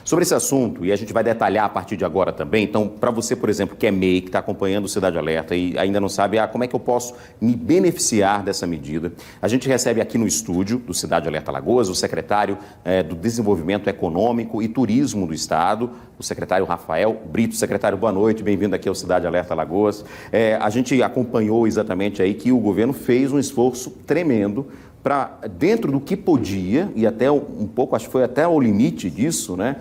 Sobre esse assunto, e a gente vai detalhar a partir de agora também, então, para você, por exemplo, que é MEI, que está acompanhando o Cidade Alerta e ainda não sabe como é que eu posso me beneficiar dessa medida, a gente recebe aqui no estúdio do Cidade Alerta Alagoas o secretário do Desenvolvimento Econômico e Turismo do Estado, o secretário Rafael Brito. Secretário, boa noite, bem-vindo aqui ao Cidade Alerta Alagoas. A gente acompanhou exatamente aí que o governo fez um esforço tremendo para, dentro do que podia, e até um pouco, acho que foi até o limite disso, né?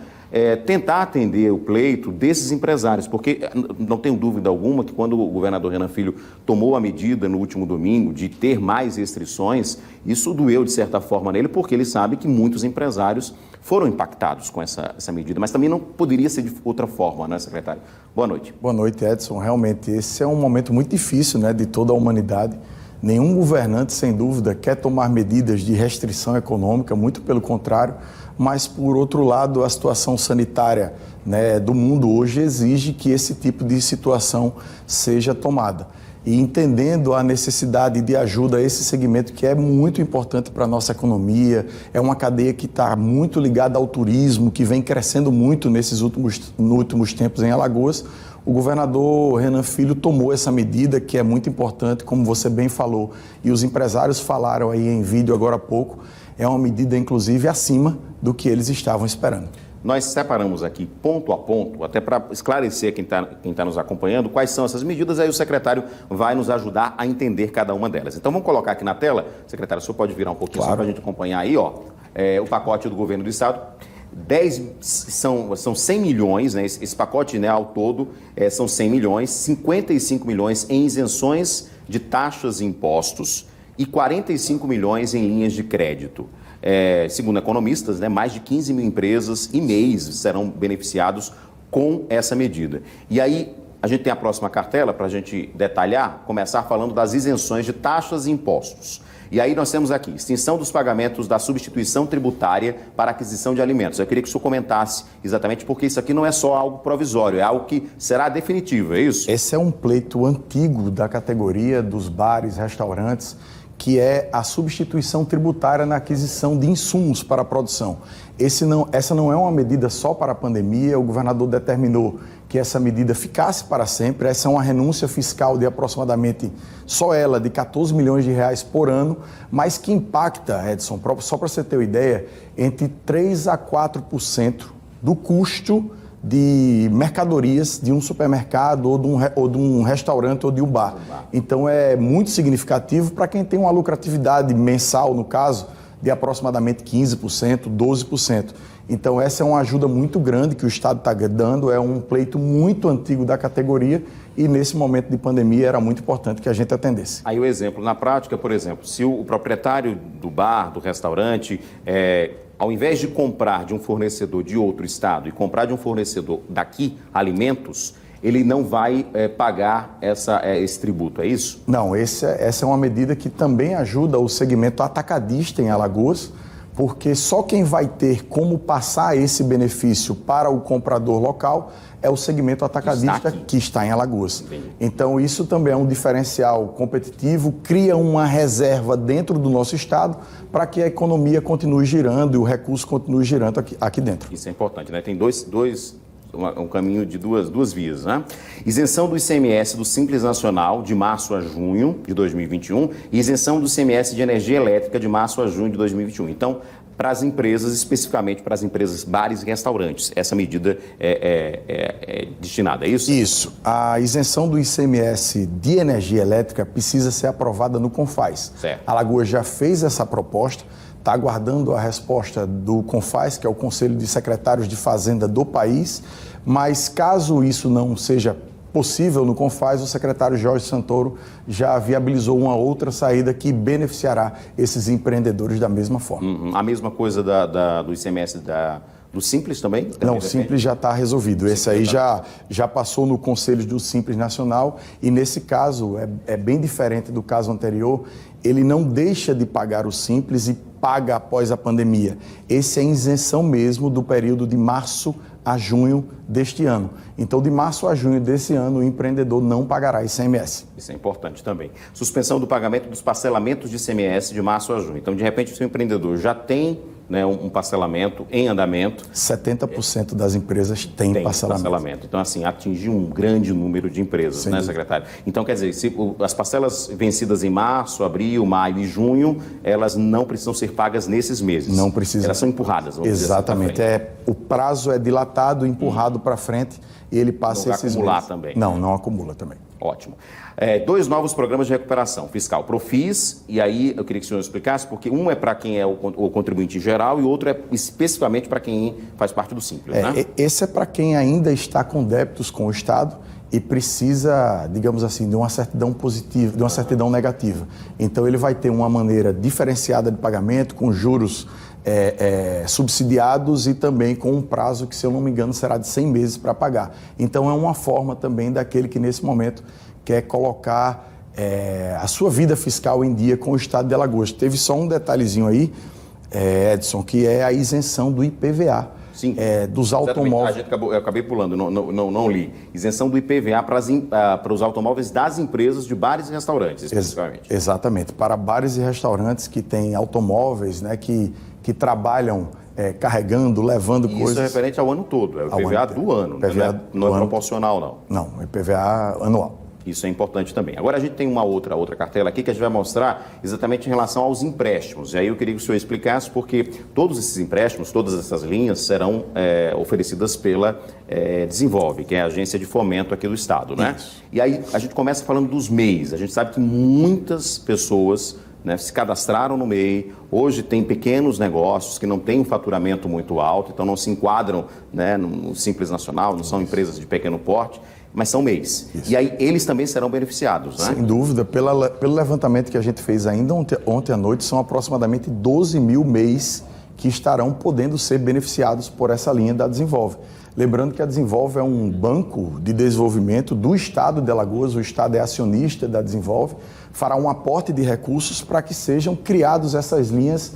Tentar atender o pleito desses empresários, porque não tenho dúvida alguma que quando o governador Renan Filho tomou a medida no último domingo de ter mais restrições, isso doeu de certa forma nele, porque ele sabe que muitos empresários foram impactados com essa medida, mas também não poderia ser de outra forma, né, secretário? Boa noite. Boa noite, Edson. Realmente, esse é um momento muito difícil, né, de toda a humanidade. Nenhum governante, sem dúvida, quer tomar medidas de restrição econômica, muito pelo contrário, mas, por outro lado, a situação sanitária, né, do mundo hoje exige que esse tipo de situação seja tomada. E entendendo a necessidade de ajuda a esse segmento, que é muito importante para a nossa economia, é uma cadeia que está muito ligada ao turismo, que vem crescendo muito nos últimos tempos em Alagoas, o governador Renan Filho tomou essa medida, que é muito importante, como você bem falou, e os empresários falaram aí em vídeo agora há pouco, é uma medida, inclusive, acima do que eles estavam esperando. Nós separamos aqui, ponto a ponto, até para esclarecer quem tá nos acompanhando, quais são essas medidas, aí o secretário vai nos ajudar a entender cada uma delas. Então, vamos colocar aqui na tela, secretário, o senhor pode virar um pouquinho só para a gente acompanhar aí, ó, o pacote do governo do Estado. 10 são 100 milhões, né? Esse pacote, né, ao todo são 100 milhões, 55 milhões em isenções de taxas e impostos e 45 milhões em linhas de crédito. Segundo economistas, né, mais de 15 mil empresas e MEIs serão beneficiados com essa medida. E aí a gente tem a próxima cartela para a gente detalhar, começar falando das isenções de taxas e impostos. E aí nós temos aqui, extinção dos pagamentos da substituição tributária para aquisição de alimentos. Eu queria que o senhor comentasse exatamente, porque isso aqui não é só algo provisório, é algo que será definitivo, é isso? Esse é um pleito antigo da categoria dos bares, restaurantes, que é a substituição tributária na aquisição de insumos para a produção. Essa não é uma medida só para a pandemia, o governador determinou que essa medida ficasse para sempre. Essa é uma renúncia fiscal de aproximadamente, só ela, de 14 milhões de reais por ano, mas que impacta, Edson, só para você ter uma ideia, entre 3% a 4% do custo de mercadorias de um supermercado ou de um restaurante ou de um bar. Então é muito significativo para quem tem uma lucratividade mensal, no caso, de aproximadamente 15%, 12%. Então essa é uma ajuda muito grande que o Estado está dando, é um pleito muito antigo da categoria e nesse momento de pandemia era muito importante que a gente atendesse. Aí o exemplo, na prática, por exemplo, se o proprietário do bar, do restaurante, ao invés de comprar de um fornecedor de outro estado e comprar de um fornecedor daqui alimentos, ele não vai pagar esse tributo, é isso? Não, essa é uma medida que também ajuda o segmento atacadista em Alagoas, porque só quem vai ter como passar esse benefício para o comprador local é o segmento atacadista que está em Alagoas. Entendi. Então isso também é um diferencial competitivo, cria uma reserva dentro do nosso estado para que a economia continue girando e o recurso continue girando aqui dentro. Isso é importante, né? Tem um caminho de duas vias, né? Isenção do ICMS do Simples Nacional de março a junho de 2021 e isenção do ICMS de energia elétrica de março a junho de 2021. Então, para as empresas, especificamente para as empresas bares e restaurantes, essa medida é destinada, é isso? Isso. A isenção do ICMS de energia elétrica precisa ser aprovada no CONFAZ. Certo. A Alagoas já fez essa proposta, está aguardando a resposta do CONFAZ, que é o Conselho de Secretários de Fazenda do país, mas caso isso não seja possível no CONFAZ, o secretário Jorge Santoro já viabilizou uma outra saída que beneficiará esses empreendedores da mesma forma. A mesma coisa do ICMS do Simples também? Não, o Simples já está resolvido. Esse aí já passou no Conselho do Simples Nacional e, nesse caso, é bem diferente do caso anterior. Ele não deixa de pagar o Simples e paga após a pandemia. Esse é a isenção mesmo do período de março a junho deste ano. Então, de março a junho desse ano, o empreendedor não pagará ICMS. Isso é importante também. Suspensão do pagamento dos parcelamentos de ICMS de março a junho. Então, de repente, se o empreendedor já tem né, um parcelamento em andamento. 70% das empresas têm parcelamento. Então, assim, atingiu um grande número de empresas, né, secretário? Então, quer dizer, se as parcelas vencidas em março, abril, maio e junho, elas não precisam ser pagas nesses meses. Não precisam. Elas são empurradas. Exatamente. O prazo é dilatado, empurrado para frente e ele passa não esses meses. Não vai acumular também. Não acumula também. Ótimo. 2 novos programas de recuperação fiscal, Profis, e aí eu queria que o senhor explicasse, porque um é para quem é o contribuinte geral e o outro é especificamente para quem faz parte do Simples, né? Esse é para quem ainda está com débitos com o Estado e precisa, digamos assim, de uma certidão positiva, de uma certidão negativa. Então ele vai ter uma maneira diferenciada de pagamento, com juros subsidiados e também com um prazo que, se eu não me engano, será de 100 meses para pagar. Então é uma forma também daquele que nesse momento quer colocar a sua vida fiscal em dia com o Estado de Alagoas. Teve só um detalhezinho aí, Edson, que é a isenção do IPVA. Sim, dos automóveis. Eu acabei pulando, não li. Isenção do IPVA para os automóveis das empresas de bares e restaurantes, especificamente. Exatamente. Para bares e restaurantes que têm automóveis, né, que trabalham carregando, levando coisas. Isso é referente ao ano todo, é o IPVA do ano, não é proporcional, não. Não, IPVA anual. Isso é importante também. Agora a gente tem uma outra cartela aqui que a gente vai mostrar exatamente em relação aos empréstimos. E aí eu queria que o senhor explicasse, porque todos esses empréstimos, todas essas linhas serão oferecidas pela Desenvolve, que é a agência de fomento aqui do Estado, né? Isso. E aí a gente começa falando dos MEIs. A gente sabe que muitas pessoas, né, se cadastraram no MEI, hoje tem pequenos negócios que não têm um faturamento muito alto, então não se enquadram, né, no Simples Nacional, não são empresas de pequeno porte, mas são MEIs. Isso. E aí eles também serão beneficiados, né? Sem dúvida. Pelo levantamento que a gente fez ainda ontem à noite, são aproximadamente 12 mil MEIs que estarão podendo ser beneficiados por essa linha da Desenvolve. Lembrando que a Desenvolve é um banco de desenvolvimento do Estado de Alagoas, o Estado é acionista da Desenvolve, fará um aporte de recursos para que sejam criadas essas linhas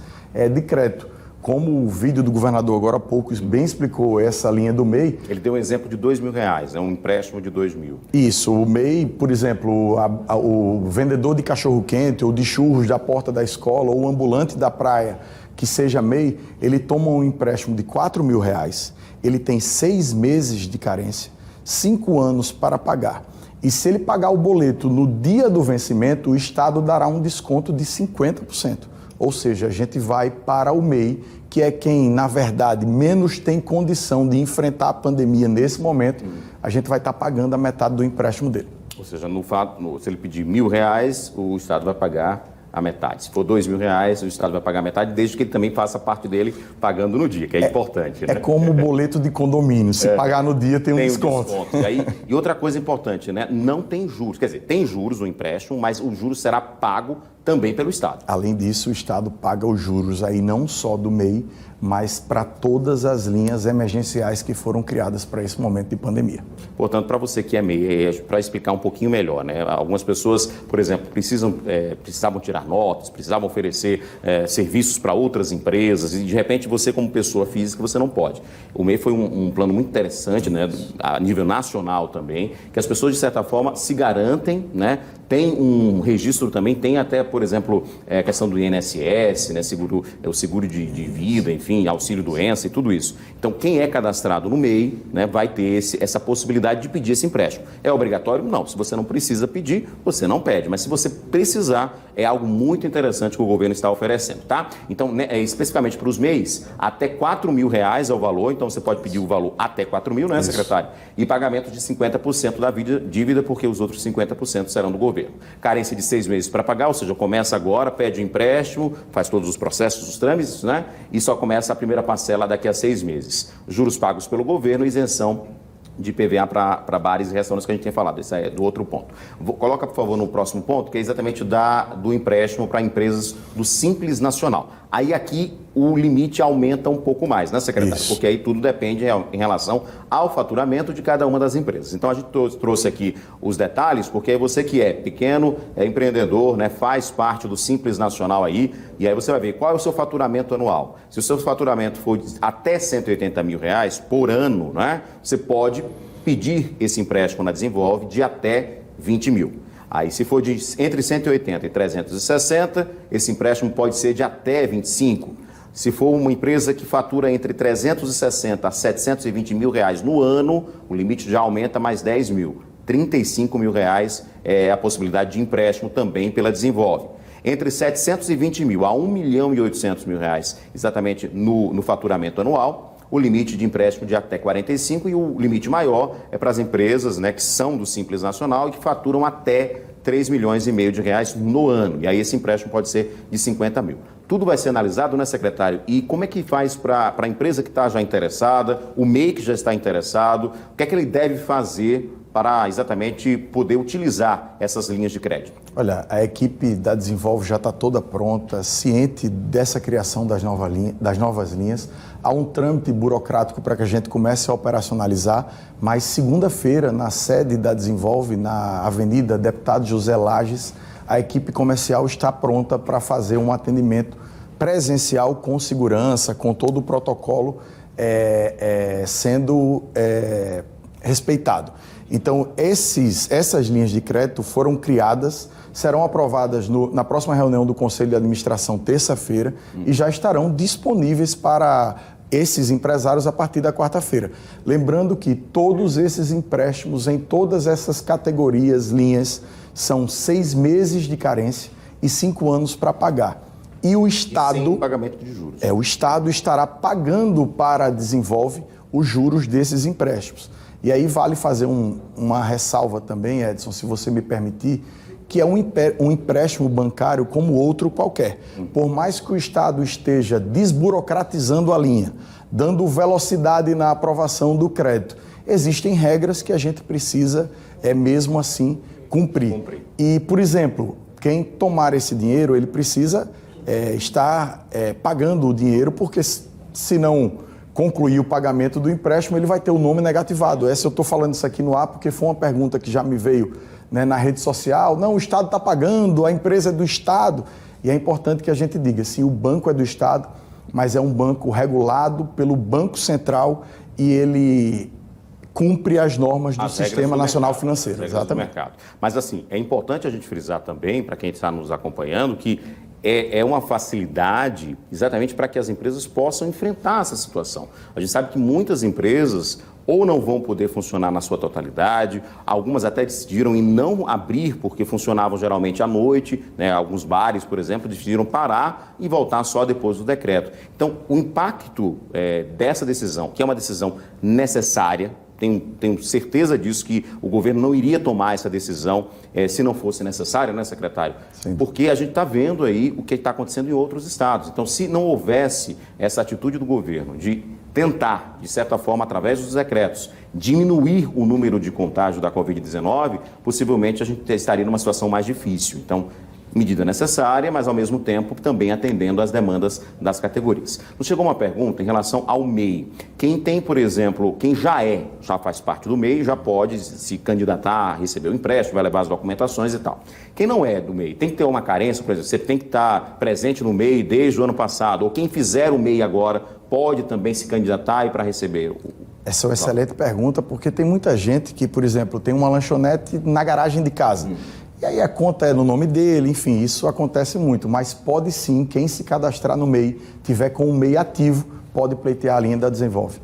de crédito. Como o vídeo do governador agora há pouco bem explicou essa linha do MEI. Ele deu um exemplo de R$2.000, é um empréstimo de 2 mil. Isso, o MEI, por exemplo, o vendedor de cachorro-quente ou de churros da porta da escola ou o ambulante da praia, que seja MEI, ele toma um empréstimo de R$4.000, ele tem 6 meses de carência, 5 anos para pagar. E se ele pagar o boleto no dia do vencimento, o Estado dará um desconto de 50%. Ou seja, a gente vai para o MEI, que é quem, na verdade, menos tem condição de enfrentar a pandemia nesse momento, a gente vai estar pagando a metade do empréstimo dele. Ou seja, se ele pedir R$1.000, o Estado vai pagar a metade. Se for R$2.000, o Estado vai pagar a metade, desde que ele também faça parte dele pagando no dia, que é importante. Né? É como o boleto de condomínio, se pagar no dia tem um desconto. E outra coisa importante, né? Não tem juros, quer dizer, tem juros no empréstimo, mas o juros será pago também pelo Estado. Além disso, o Estado paga os juros aí não só do MEI, mas para todas as linhas emergenciais que foram criadas para esse momento de pandemia. Portanto, para você que é MEI, para explicar um pouquinho melhor, né? Algumas pessoas, por exemplo, precisavam tirar notas, precisavam oferecer serviços para outras empresas e, de repente, você como pessoa física, você não pode. O MEI foi um plano muito interessante, né? A nível nacional também, que as pessoas, de certa forma, se garantem, né? Tem um registro também, tem até, por exemplo, a questão do INSS, né, o seguro de vida, enfim, auxílio-doença e tudo isso. Então, quem é cadastrado no MEI, né, vai ter essa possibilidade de pedir esse empréstimo. É obrigatório? Não. Se você não precisa pedir, você não pede. Mas se você precisar, é algo muito interessante que o governo está oferecendo, tá? Então, né, especificamente para os MEIs, até R$4.000 é o valor, então você pode pedir o valor até R$4.000, né, secretário? E pagamento de 50% da dívida, porque os outros 50% serão do governo. Carência de 6 meses para pagar, ou seja, começa agora, pede o empréstimo, faz todos os processos, os trâmites, né? E só começa a primeira parcela daqui a 6 meses. Juros pagos pelo governo, isenção de IPVA para bares e restaurantes que a gente tem falado. Esse é do outro ponto. Coloca, por favor, no próximo ponto, que é exatamente do empréstimo para empresas do Simples Nacional. Aí aqui o limite aumenta um pouco mais, né, secretário? Isso. Porque aí tudo depende em relação ao faturamento de cada uma das empresas. Então a gente trouxe aqui os detalhes, porque você que é pequeno, é empreendedor, né, faz parte do Simples Nacional aí, e aí você vai ver qual é o seu faturamento anual. Se o seu faturamento for até R$180 mil por ano, né, você pode pedir esse empréstimo na Desenvolve de até 20 mil. Aí, se for entre 180 e 360, esse empréstimo pode ser de até 25. Se for uma empresa que fatura entre 360 a 720 mil reais no ano, o limite já aumenta mais 10 mil. 35 mil reais é a possibilidade de empréstimo também pela Desenvolve. Entre 720 mil a 1 milhão e 800 mil reais, exatamente no faturamento anual, o limite de empréstimo de até 45 e o limite maior é para as empresas, né, que são do Simples Nacional e que faturam até 3 milhões e meio de reais no ano. E aí esse empréstimo pode ser de 50 mil. Tudo vai ser analisado, né, secretário? E como é que faz para a empresa que está já interessada, o MEI que já está interessado, o que é que ele deve fazer para exatamente poder utilizar essas linhas de crédito? Olha, a equipe da Desenvolve já está toda pronta, ciente dessa criação das novas linhas. Há um trâmite burocrático para que a gente comece a operacionalizar, mas segunda-feira, na sede da Desenvolve, na Avenida Deputado José Lages, a equipe comercial está pronta para fazer um atendimento presencial com segurança, com todo o protocolo sendo respeitado. Então, essas linhas de crédito foram criadas, serão aprovadas na próxima reunião do Conselho de Administração, terça-feira, e já estarão disponíveis para esses empresários a partir da quarta-feira. Lembrando que todos esses empréstimos em todas essas categorias, linhas, são 6 meses de carência e 5 anos para pagar. E o Estado... sem pagamento de juros. O Estado estará pagando para a Desenvolve os juros desses empréstimos. E aí vale fazer uma ressalva também, Edson, se você me permitir, que é um empréstimo bancário como outro qualquer. Por mais que o Estado esteja desburocratizando a linha, dando velocidade na aprovação do crédito, existem regras que a gente precisa, mesmo assim, cumprir. E, por exemplo, quem tomar esse dinheiro, ele precisa estar pagando o dinheiro, porque se não concluir o pagamento do empréstimo, ele vai ter o nome negativado. Eu estou falando isso aqui no ar porque foi uma pergunta que já me veio, né, na rede social. Não, o Estado está pagando, a empresa é do Estado. E é importante que a gente diga, sim, o banco é do Estado, mas é um banco regulado pelo Banco Central e ele cumpre as normas do Sistema Nacional Financeiro. Exatamente. Mas, assim, é importante a gente frisar também, para quem está nos acompanhando, que é uma facilidade exatamente para que as empresas possam enfrentar essa situação. A gente sabe que muitas empresas ou não vão poder funcionar na sua totalidade, algumas até decidiram em não abrir porque funcionavam geralmente à noite, né? Alguns bares, por exemplo, decidiram parar e voltar só depois do decreto. Então, o impacto dessa decisão, que é uma decisão necessária, tenho certeza disso, que o governo não iria tomar essa decisão se não fosse necessário, né, secretário? Sim. Porque a gente está vendo aí o que está acontecendo em outros estados. Então, se não houvesse essa atitude do governo de tentar, de certa forma, através dos decretos, diminuir o número de contágio da Covid-19, possivelmente a gente estaria numa situação mais difícil. Então, medida necessária, mas ao mesmo tempo também atendendo às demandas das categorias. Nos chegou uma pergunta em relação ao MEI. Quem tem, por exemplo, quem já faz parte do MEI, já pode se candidatar, receber o empréstimo, vai levar as documentações e tal. Quem não é do MEI, tem que ter uma carência, por exemplo, você tem que estar presente no MEI desde o ano passado, ou quem fizer o MEI agora pode também se candidatar e para receber o... Essa é uma excelente pergunta, porque tem muita gente que, por exemplo, tem uma lanchonete na garagem de casa. E aí a conta é no nome dele, enfim, isso acontece muito. Mas pode sim, quem se cadastrar no MEI, tiver com o MEI ativo, pode pleitear a linha da Desenvolve.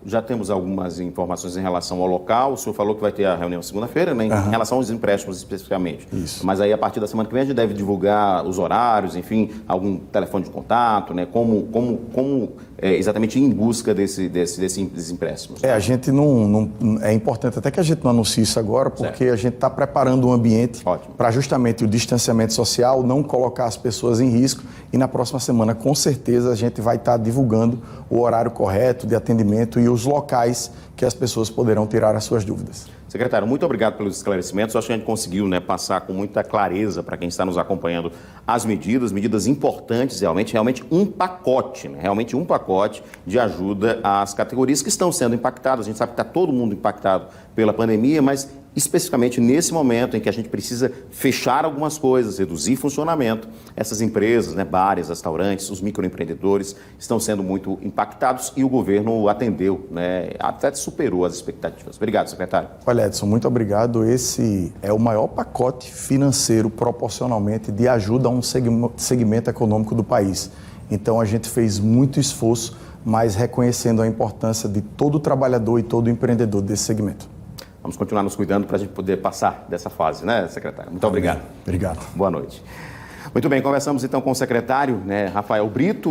Já temos algumas informações em relação ao local. O senhor falou que vai ter a reunião segunda-feira, né? Em relação aos empréstimos especificamente. Isso. Mas aí, a partir da semana que vem, a gente deve divulgar os horários, enfim, algum telefone de contato, né? Como exatamente ir em busca desses empréstimos. A gente não... É importante até que a gente não anuncie isso agora, porque a gente está preparando um ambiente para justamente o distanciamento social, não colocar as pessoas em risco. E na próxima semana, com certeza, a gente vai estar divulgando o horário correto de atendimento e os locais que as pessoas poderão tirar as suas dúvidas. Secretário, muito obrigado pelos esclarecimentos. Acho que a gente conseguiu, né, passar com muita clareza para quem está nos acompanhando as medidas importantes, realmente um pacote, né, realmente um pacote de ajuda às categorias que estão sendo impactadas. A gente sabe que está todo mundo impactado pela pandemia, mas especificamente nesse momento em que a gente precisa fechar algumas coisas, reduzir funcionamento, essas empresas, né, bares, restaurantes, os microempreendedores estão sendo muito impactados e o governo atendeu, né, até superou as expectativas. Obrigado, secretário. Olha, Edson, muito obrigado. Esse é o maior pacote financeiro proporcionalmente de ajuda a um segmento econômico do país. Então a gente fez muito esforço, mas reconhecendo a importância de todo trabalhador e todo empreendedor desse segmento. Vamos continuar nos cuidando para a gente poder passar dessa fase, né, secretário? Muito obrigado. Obrigado. Boa noite. Muito bem, conversamos então com o secretário, né, Rafael Brito.